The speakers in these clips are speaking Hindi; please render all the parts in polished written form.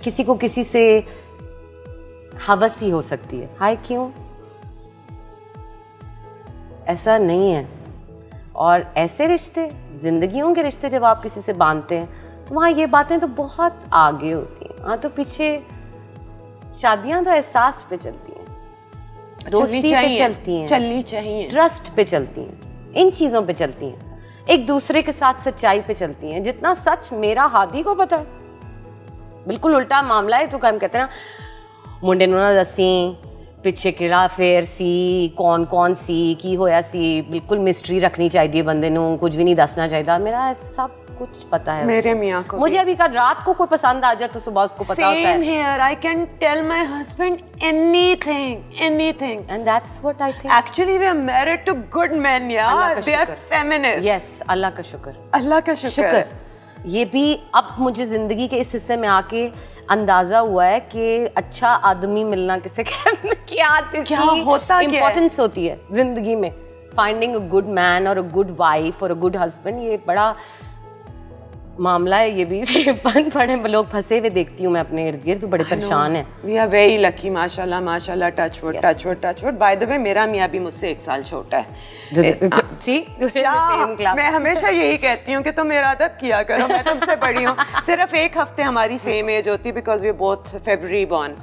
किसी को किसी से हवस ही हो सकती है। हाय क्यों? ऐसा नहीं है। और ऐसे रिश्ते, जिंदगियों के रिश्ते जब आप किसी से बांधते हैं तो वहाँ ये बातें तो बहुत आगे होती हैं। हाँ तो पीछे शादियाँ तो एहसास पे चलती हैं, दोस्ती पे चलती हैं, चलनी चाहिए, ट्रस्ट पे चलती हैं, इन चीज़ों पे चलती हैं, एक दूसरे के साथ सच्चाई पे चलती हैं। जितना सच मेरा हादी को पता है, बिल्कुल उल्टा मामला है। तो हम कहते हैं ना मुंडे नूं ना दसी पिछे किड़ा फेर सी, कौन कौन सी की होया सी, बिल्कुल मिस्ट्री रखनी चाहिए बंदे नूं, कुछ भी नहीं दसना चाहिए। मेरा सब कुछ पता है मेरे मियाँ को। मुझे अभी कल रात को कोई पसंद आ जाए तो सुबह उसको पता होता है। Same here. I can tell my husband anything, anything. And that's what I think. Actually, we are married to good men, yeah. They are feminists. Yes, अल्लाह का शुक्र। अल्लाह का शुक्र। ये भी अब मुझे जिंदगी के इस हिस्से में आके अंदाजा हुआ है कि अच्छा आदमी मिलना किसे क्या होता, इम्पोर्टेंस होती है जिंदगी में। फाइंडिंग अ गुड मैन और अ गुड वाइफ और अ गुड हस्बैंड, ये बड़ा मामला है। ये भी बड़े लोग फंसे हुए देखती हूँ मैं अपने इर्द गिर्द, बड़े परेशान हैं। वी आर वेरी लकी, माशाल्लाह माशाल्लाह, touch wood touch wood touch wood. By the way मेरा मियाँ भी मुझसे 1 साल छोटा है। मैं हमेशा यही कहती हूँ कि तुम मेरा अदब किया करो, मैं तुमसे बड़ी हूँ। सिर्फ 1 हफ्ते हमारी सेम एज होती है because we both February born.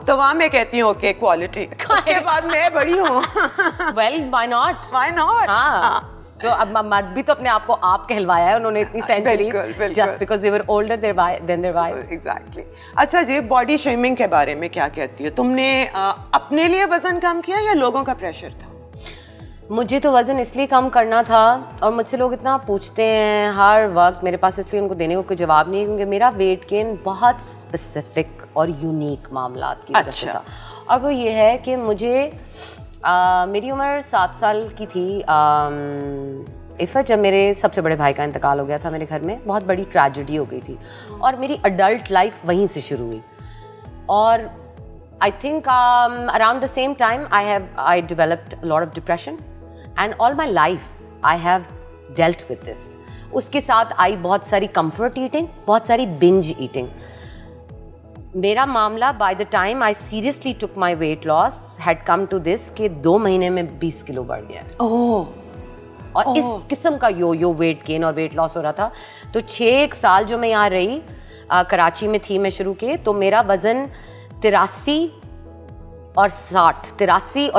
तो वहाँ मैं कहती हूँ ओके क्वालिटी, उसके बाद मैं बड़ी हूँ। Well why not, why not. तो अब मर्द भी तो अपने आप को आप कहलवाया है उन्होंने इतनी centuries, just because they were older than their wives. Exactly. अच्छा जी, बॉडी शेमिंग के बारे में क्या कहती है? तुमने अपने लिए वजन कम किया या लोगों का प्रेशर था? मुझे तो वज़न इसलिए कम करना था, और मुझसे लोग इतना पूछते हैं हर वक्त, मेरे पास इसलिए उनको देने को कोई जवाब नहीं है क्योंकि मेरा वेट गेन बहुत स्पेसिफिक और यूनिक मामलात की वजह से था। और वो ये है कि मुझे मेरी उम्र 7 साल की थी इफ़ा, जब मेरे सबसे बड़े भाई का इंतकाल हो गया था। मेरे घर में बहुत बड़ी ट्रेजेडी हो गई थी और मेरी अडल्ट लाइफ वहीं से शुरू हुई। और I think around the same time I developed a lot of depression and all my life I have dealt with this. उसके साथ आई बहुत सारी कंफर्ट ईटिंग, बहुत सारी बिंज ईटिंग। मेरा मामला by the time I seriously took my weight loss had come to this कि 2 महीने में 20 किलो बढ़ गया। और इस किस्म का यो वेट गेन और वेट लॉस हो रहा था। तो 6 साल जो मैं यहाँ रही, कराची में थी मैं शुरू के, तो मेरा वज़न 83 और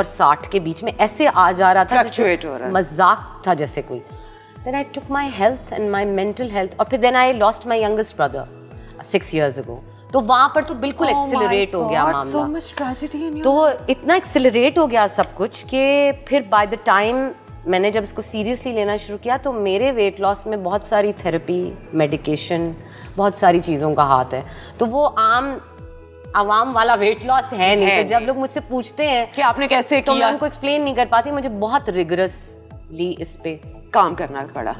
60 के बीच में ऐसे आ जा रहा था, मजाक था जैसे कोई। Then I took my health and my mental health, और फिर then I lost my youngest brother 6 years ago। तो वहाँ पर तो बिल्कुल एक्सिलरेट हो गया मामला। तो इतना एक्सिलरेट हो गया सब कुछ कि फिर बाय द टाइम मैंने जब इसको सीरियसली लेना शुरू किया तो मेरे वेट लॉस में बहुत सारी थेरेपी, मेडिकेशन, बहुत सारी चीज़ों का हाथ है। तो वो आवाम वाला वेट लॉस है नहीं। तो जब लोग मुझसे पूछते हैं कि आपने कैसे किया, तो मैं उनको एक्सप्लेन नहीं कर पाती। मुझे बहुत रिगरसली इस पे काम करना पड़ा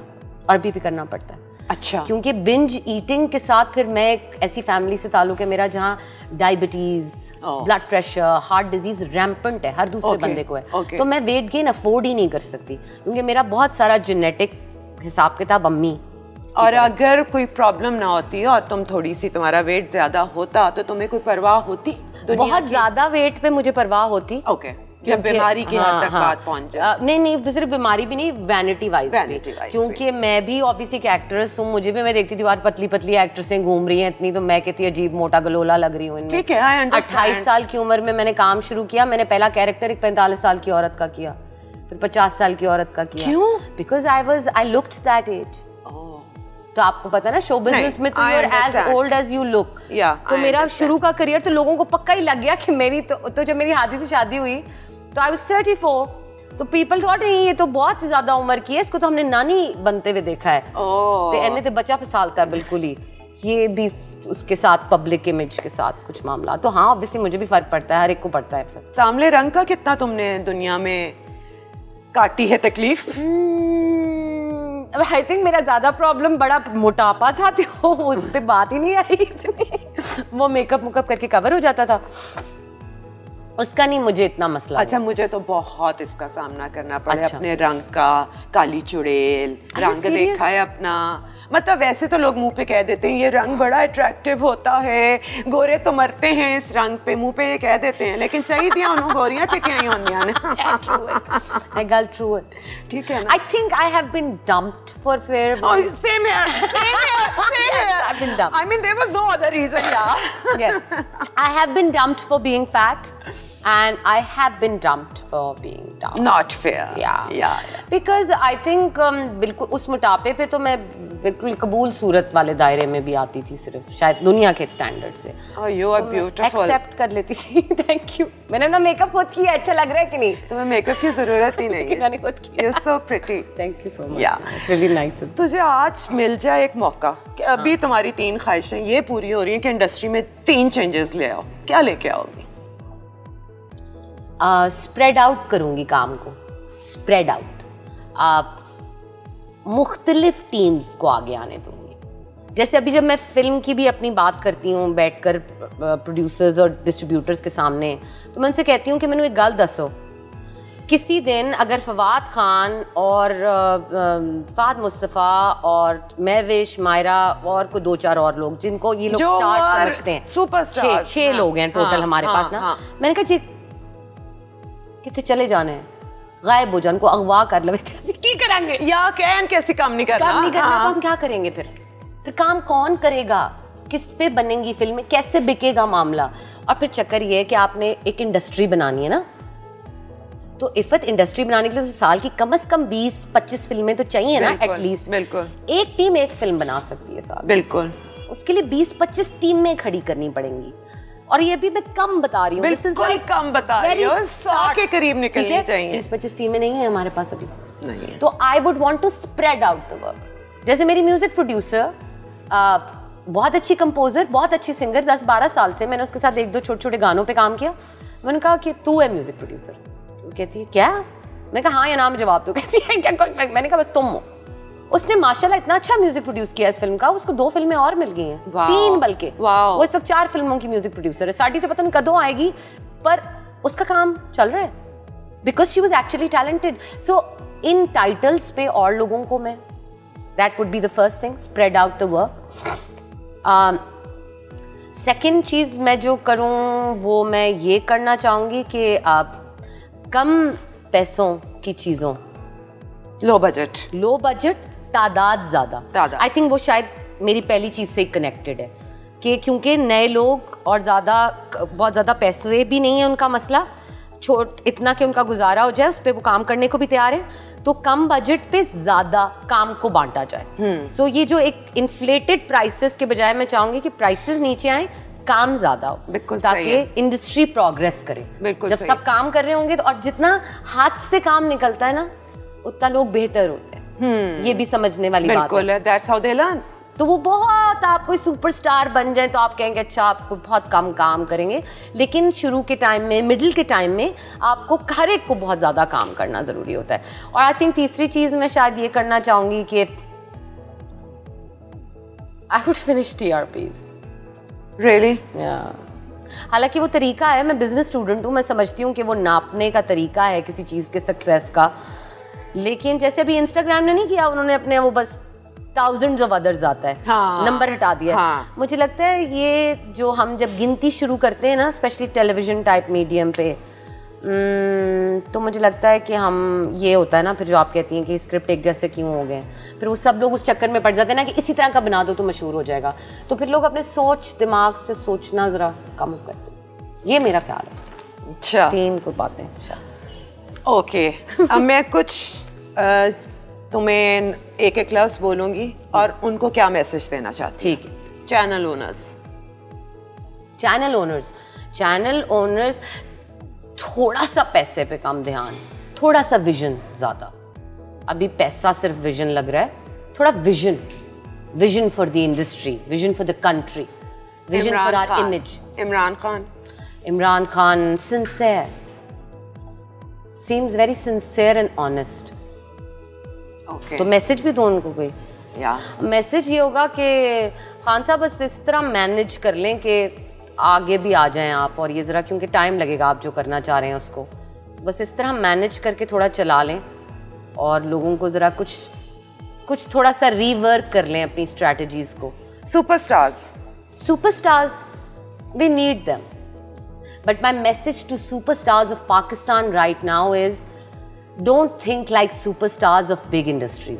और भी करना पड़ता है। अच्छा। क्योंकि बिंज ईटिंग के साथ फिर मैं एक ऐसी फैमिली से ताल्लुक है मेरा जहाँ diabetes, blood pressure, heart disease rampant है, हर दूसरे बंदे को है। तो मैं वेट गेन अफोर्ड ही नहीं कर सकती क्योंकि मेरा बहुत सारा जेनेटिक हिसाब किताब अम्मी। और अगर कोई प्रॉब्लम ना होती और तुम थोड़ी सी, तुम्हारा वेट ज्यादा होता तो तुम्हें कोई परवाह होती? बहुत ज्यादा वेट पे मुझे परवाह होती। ओके। जब बीमारी की हद तक बात पहुंच जाए। नहीं, सिर्फ बीमारी भी नहीं, वैनिटी वाइज भी। क्योंकि मैं भी ऑब्वियसली एक एक्ट्रेस हूँ, मुझे भी, मैं देखती थी बार पतली पतली एक्ट्रेसें घूम रही हैं इतनी, तो मैं कहती अजीब मोटा गलोला लग रही हूँ इनमें। ठीक है, 28 साल की उम्र में मैंने काम शुरू किया। मैंने पहला कैरेक्टर एक 45 साल की औरत का किया, फिर 50 साल की औरत का किया। क्यों? Because I looked that age. तो आपको पता ना शो बिजनेस में तो you are as old as you look. तो मेरा शुरू का करियर तो लोगों को पक्का ही लग गया कि मेरी तो जब मेरी हादी से शादी हुई तो आई वाज 34, तो पीपल थॉट ये तो बहुत ज्यादा उम्र की है, इसको तो हमने नानी बनते हुए देखा है। तो एने तो बच्चा फसालता है बिल्कुल ही। ये भी उसके साथ पब्लिक इमेज के साथ कुछ मामला। तो हाँ, ऑब्वियसली मुझे भी फर्क पड़ता है, हर एक को पड़ता है। फिर सांवले रंग का कितना तुमने दुनिया में काटी है तकलीफ? आई थिंक मेरा ज्यादा प्रॉब्लम बड़ा मोटापा था, तो उस पर बात ही नहीं आई इतनी। वो मेकअप करके कवर हो जाता था, उसका नहीं मुझे इतना मसला। अच्छा, मुझे तो बहुत इसका सामना करना पड़ा। अपने रंग का, काली चुड़ैल रंग देखा है अपना, मतलब वैसे तो लोग मुंह पे कह देते हैं ये रंग बड़ा अट्रैक्टिव होता है, गोरे तो मरते हैं इस रंग पे, मुंह पे ये कह देते हैं, लेकिन चाहिए उन्होंने गोरियां चिटियां ही होंदियां ने। ये गल ट्रू है, ठीक है ना? I think I have been dumped for fair. Oh, same here. I've been dumped. I mean, there was no other reason, yeah. Yes, I have been dumped for being fat, and I have been dumped for being dumb. Not fair. Yeah. Because I think बिल्कुल उस मोटापे पे तो मैं बिल्कुल कबूल सूरत वाले दायरे में भी आती थी, सिर्फ शायद दुनिया के स्टैंडर्ड से। Oh, you are beautiful. Accept कर लेती थी। Thank you. मैंने अपना मेकअप खुद किया, अच्छा लग रहा है कि नहीं? तुम्हें मेकअप की जरूरत ही नहीं है। मैंने खुद किया। You're so pretty. Thank you so much. Yeah. It's really nice. तुझे आज मिल जाए एक मौका कि अभी तुम्हारी 3 ख्वाहिशें ये पूरी हो रही हैं कि इंडस्ट्री में 3 चेंजेस ले आओ, क्या लेके आओगी? स्प्रेड आउट करूँगी काम को, स्प्रेड आउट, मुख्तलिफ टीम्स को आगे आने दूँगी। जैसे अभी जब मैं फिल्म की भी अपनी बात करती हूँ बैठकर प्रोड्यूसर्स और डिस्ट्रीब्यूटर्स के सामने, तो मैं उनसे कहती हूँ कि मैंने एक गल दसो, किसी दिन अगर फवाद खान और फहद मुस्तफ़ा और महविश, मायरा और कोई 2-4 और लोग जिनको ये लोग स्टार समझते हैं, सुपरस्टार 6 लोग हैं टोटल हमारे पास ना, मैंने कहा जी कितने चले जाने हैं, गायब हो जाने को अगवा कर ले, क्या करेंगे या कैसे काम नहीं करना, तो हम क्या करेंगे फिर काम कौन करेगा, किस पे बनेंगी फिल्में, कैसे बिकेगा मामला। और फिर चक्कर ये है कि आपने एक इंडस्ट्री बनानी है ना, तो इफत इंडस्ट्री बनाने के लिए तो साल की कम से कम 20-25 फिल्में तो चाहिए ना एटलीस्ट। बिल्कुल, एक टीम एक फिल्म बना सकती है साल, बिल्कुल, उसके लिए 20-25 टीम में खड़ी करनी पड़ेंगी। और ये भी मैं कम बता रही हूँ, बिल्कुल कम बता रही हूँ, 100 के करीब निकलनी चाहिए। 20-25 टीमें नहीं है हमारे पास अभी, नहीं है। तो I would want to spread out the work. जैसे मेरी म्यूजिक प्रोड्यूसर बहुत अच्छी कंपोजर, बहुत अच्छी सिंगर, 10-12 साल से मैंने उसके साथ 1-2 छोटे-छोटे गानों पे काम किया। मैंने कहा कि तू है म्यूजिक प्रोड्यूसर, तो कहती है क्या? मैंने कहा हाँ या नाम जवाब दो। कहती है क्या? मैंने कहा बस तुम हो। उसने माशाल्लाह इतना अच्छा म्यूजिक प्रोड्यूस किया इस फिल्म का, उसको 2 फिल्में और मिल गई हैं, 3 बल्कि। वो इस वक्त 4 फिल्मों की म्यूजिक प्रोड्यूसर है। साड़ी तो पता नहीं कदों आएगी, पर उसका काम चल रहा है because she was actually talented. So in titles पे और लोगों को मैं, that would be the first thing, spread out the work. Second चीज़ मैं जो करूँ वो मैं ये करना चाहूँगी कि आप कम पैसों की चीज़ों, लो बजट तादाद ज़्यादा। आई थिंक वो शायद मेरी पहली चीज़ से कनेक्टेड है कि क्योंकि नए लोग और बहुत ज़्यादा पैसे भी नहीं है उनका मसला, इतना कि उनका गुजारा हो जाए, उस पर वो काम करने को भी तैयार है, तो कम बजट पे ज़्यादा काम को बांटा जाए। सो ये जो एक इन्फ्लेटेड प्राइसेस के बजाय मैं चाहूँगी कि प्राइसेस नीचे आए, काम ज़्यादा हो, ताकि इंडस्ट्री प्रोग्रेस करे। जब सब काम कर रहे होंगे तो, और जितना हाथ से काम निकलता है ना उतना लोग बेहतर होते हैं। ये भी समझने वाली बात है। That's how they learn. तो वो बहुत, आप कोई सुपरस्टार बन जाए तो आप कहेंगे अच्छा आपको बहुत कम काम करेंगे, लेकिन शुरू के टाइम में, मिडिल के टाइम में आपको हर एक को बहुत ज़्यादा काम करना ज़रूरी होता है। और आई थिंक तीसरी चीज़ मैं शायद ये करना चाहूँगी कि I would finish TRPs। Really? हालांकि वो तरीका है, मैं बिजनेस स्टूडेंट हूँ, मैं समझती हूँ कि वो नापने का तरीका है किसी चीज़ के सक्सेस का, लेकिन जैसे अभी इंस्टाग्राम ने नहीं किया, उन्होंने अपने वो बस thousands of others आता है, नंबर हटा दिया। मुझे लगता है ये जो हम जब गिनती शुरू करते हैं ना, स्पेशली टेलीविजन टाइप मीडियम पे, तो मुझे लगता है कि हम, ये होता है ना फिर जो आप कहती हैं कि स्क्रिप्ट एक जैसे क्यों हो गए, फिर वो सब लोग उस चक्कर में पड़ जाते हैं ना कि इसी तरह का बना दो तो मशहूर हो जाएगा, तो फिर लोग अपने दिमाग से सोचना ज़रा कम करते हैं। ये मेरा ख्याल है। अच्छा, 3 को बातें। अच्छा, ओके। अब मैं कुछ तुम्हें एक लफ्ज़ बोलूँगी और उनको क्या मैसेज देना चाहती। ठीक है। चैनल ओनर्स थोड़ा सा पैसे पे कम ध्यान, थोड़ा सा विजन ज़्यादा। अभी पैसा सिर्फ विजन लग रहा है, थोड़ा vision for the industry, vision for the country, vision for our image. Imran Khan sincere, seems very sincere and honest. तो मैसेज भी दो उनको कोई। मैसेज ये होगा कि खान साहब बस इस तरह मैनेज कर लें कि आगे भी आ जाएं आप, और ये ज़रा क्योंकि टाइम लगेगा आप जो करना चाह रहे हैं उसको, बस इस तरह मैनेज करके थोड़ा चला लें और लोगों को ज़रा कुछ कुछ थोड़ा सा रीवर्क कर लें अपनी स्ट्रैटेजीज को. Superstars, we need them. But my message to superstars of Pakistan right now is, don't think like superstars of big industries.